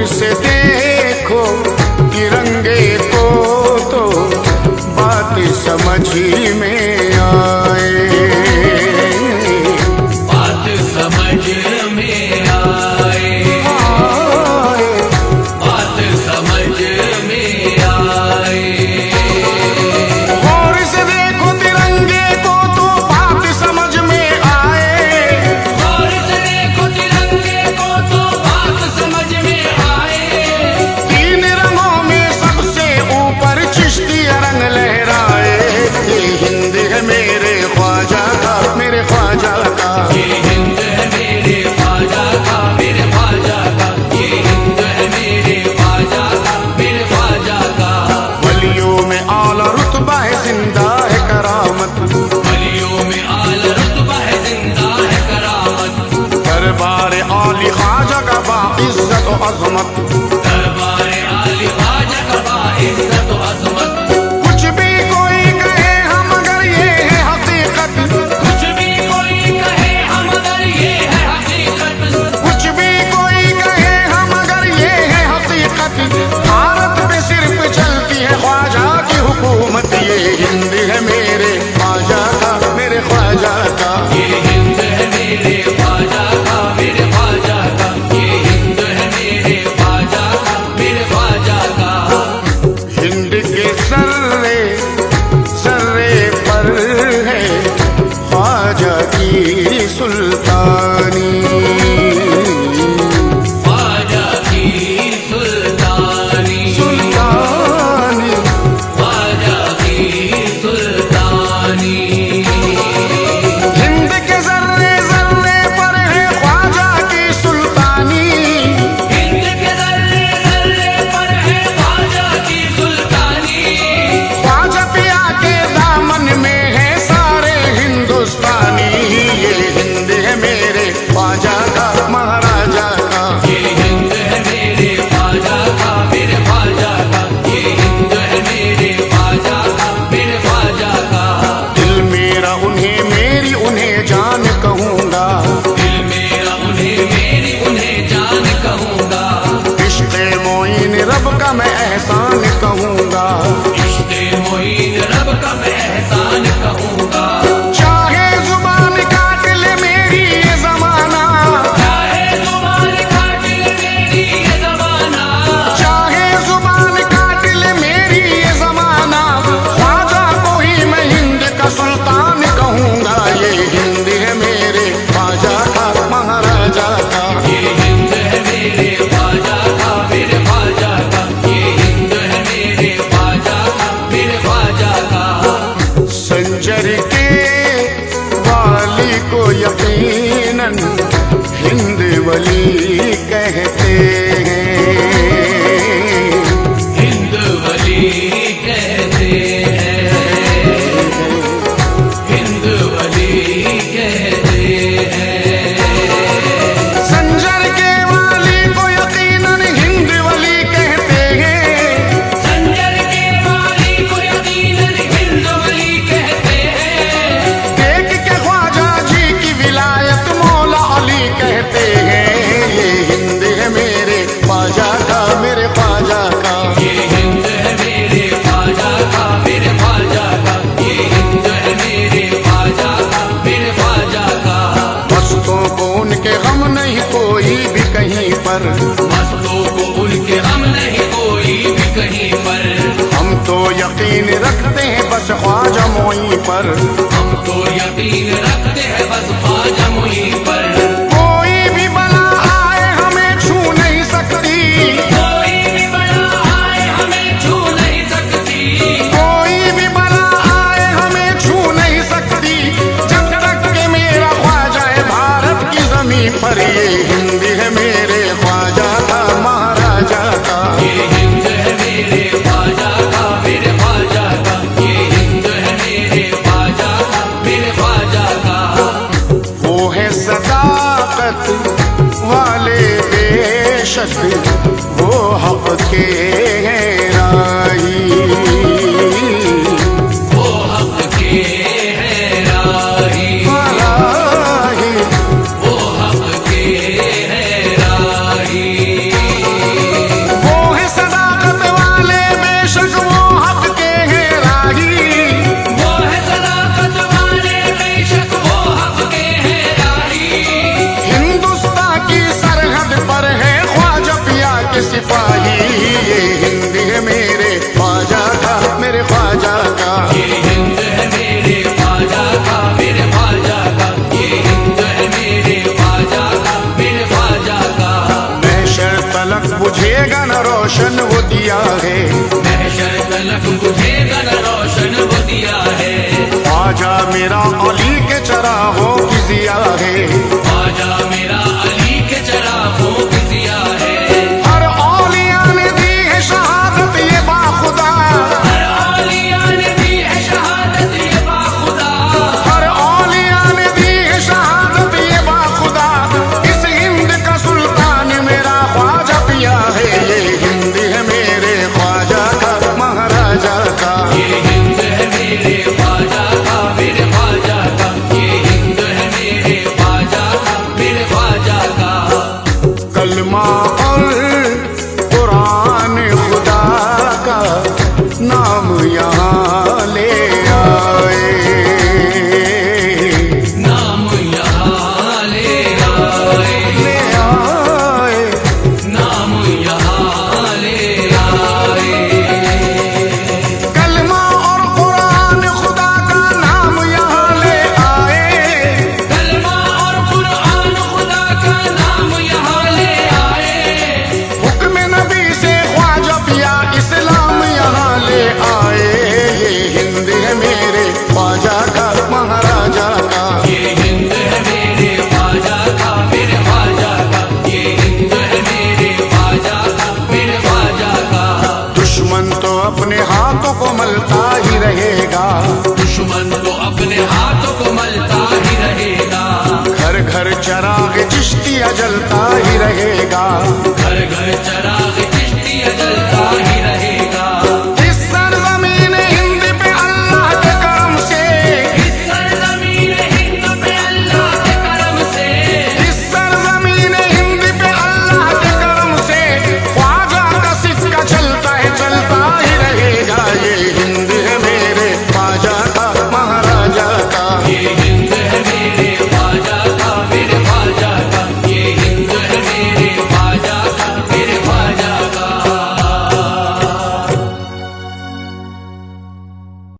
से देखो तिरंगे को तो बात समझ में आए, बात समझ में आए, बात समझ में आए। गौर से देखो तिरंगे को तो बात समझ में आए, गौर से देखो तिरंगे को तो बात समझ में आए। तीन रंगों में सबसे ऊपर चिश्ती रंग लहराए। ये हिंद है मेरे ख्वाजा का, मेरे ख्वाजा का, ये हिंद है मेरे ख्वाजा का, मेरे ख्वाजा का, ये हिंद है मेरे ख्वाजा का, मेरे ख्वाजा का। वलियों में आला रुतबा है, जिंदा है करामत, वलियों में आला रुतबा है, जिंदा है करामत। दरबार आली ख्वाजा का बाइज्जत व अज़मत, दरबार आली ख्वाजा का बाइज्जत व अज़मत। कुछ भी कोई कहे हम अगर ये है हकीकत, कुछ भी कोई कहे हम अगर ये है हकीकत, कुछ भी कोई कहे हम अगर ये है हकीकत, भारत पे सिर्फ चलती है ख्वाजा की हुकूमत। ये हिंद है मेरे ख्वाजा का, मेरे ख्वाजा का, ये हिंद है मेरे ख्वाजा का, मेरे ख्वाजा का, ये हिंद है मेरे ख्वाजा का, मेरे ख्वाजा का। हिंद के सर्रे सर्रे पर है ख्वाजा की सुल्तानी, ख्वाजा की सुल्तानी, सुल्तानी, ख्वाजा की सुल्तानी। हिंद के जर्रे जर्रे पर है ख्वाजा की सुल्तानी, हिंद के जर्रे जर्रे पर है ख्वाजा की सुल्तानी। ख्वाजा पिया के दामन में है सारे हिंदुस्तानी। ये हिंद है मेरे ख्वाजा का, महाराजा का, ये हिंद है मेरे ख्वाजा का, मेरे ख्वाजा का, ये हिंद है मेरे ख्वाजा का, मेरे ख्वाजा का। दिल मेरा उन्हें मेरी उन्हें जान कहूँगा, दिल मेरा उन्हें मेरी उन्हें जान कहूँगा। इश्क़े मोइन रब का मैं एहसान कहूँगा, इश्क़े मोइन रब का मैं एहसान कहूँगा। चाहे जुबान काट ले मेरी ये जमाना, चाहे जुबान काट ले मेरी ये ज़माना, चाहे जुबान काट ले मेरी ये जमाना, ख्वाजा को ही मैं हिंद का सुल्तान कहूँगा। ये हिंद है मेरे ख्वाजा का, महाराजा का, ये हिंद है मेरे ख्वाजा का, मेरे ख्वाजा का, ये हिंद है मेरे ख्वाजा का, मेरे ख्वाजा का। संजर के वाली को यकीनन हिंद वली कहते हैं, हिंद वली कहते हैं, हिंद वली कहते हैं। संजर के वाली को यकीनन हिंद वली कहते हैं, संजर के वाली को यकीनन हिंद वली कहते हैं। देख के ख्वाजा जी की विलायत मौला अली कहते हैं। ये हिंद है मेरे ख्वाजा का, मेरे ख्वाजा का, ये हिंद है मेरे ख्वाजा का, मेरे ख्वाजा का, ये हिंद है मेरे ख्वाजा का, मेरे ख्वाजा का। मस्तों को उनके गम नहीं कोई भी कहीं पर, मस्तों को उनके हम नहीं कोई भी कहीं पर। हम तो यकीन रखते हैं बस ख्वाजा मोई पर, हम तो यकीन रखते हैं बस ख्वाजा मुई पर। कोई भी बला आए हमें छू नहीं सकती, कोई भी बला आए हमें छू नहीं सकती, कोई भी बला आए हमें छू नहीं सकती, जब तक के मेरा ख्वाजा है भारत की जमीन पर। ये हिंद है मेरे ख्वाजा का, महाराजा का, ये हिंद है मेरे ख्वाजा का, मेरे ख्वाजा का, ये हिंद है मेरे ख्वाजा का, मेरे ख्वाजा का। वो है सदाकत वाले बेशक, वो हक के हैं राही, वो हक के हैं राही, राही, वो हक के हैं राही। रोशन वो दिया है, महशर तलक बुझेगा न रोशन वो दिया है। ख्वाजा मेरा अली के चरागों की जिया है, ख्वाजा मेरा अली के चरागों की जिया है। हर औलिया ने दी है शहादत ये बाखुदा, हर औलिया ने दी है शहादत ये बाखुदा, हर औलिया ने दी है शहादत ये बाखुदा। इस हिंद का सुल्तान मेरा ख्वाजा पिया है, ये हिंद है मेरे ख्वाजा का महाराजा का। ये हिंद है मेरे ख्वाजा का मेरे ख्वाजा का, ये हिंद है मेरे ख्वाजा का मेरे ख्वाजा का। कलमा और कुरान खुदा का नाम यहाँ ले आए, नाम यहाँ ले आए, ले आए। नाम यहाँ ले आए। कलमा और कुरान खुदा का नाम यहाँ ले आए, कलमा और कुरान खुदा का नाम यहाँ ले आए। हुक्म नबी से ख्वाजा पिया इस्लाम यहाँ ले आए। ये हिंद है मेरे ख्वाजा का महाराजा का, ये हिंद है मेरे ख्वाजा का मेरे ख्वाजा का, ये हिंद है मेरे ख्वाजा का मेरे ख्वाजा का। दुश्मन तो अपने हाथों को मलता ही रहेगा, दुश्मन तो अपने हाथों को मलता ही रहेगा। घर घर चराग चिश्तिया जलता ही रहेगा। घर घर चरा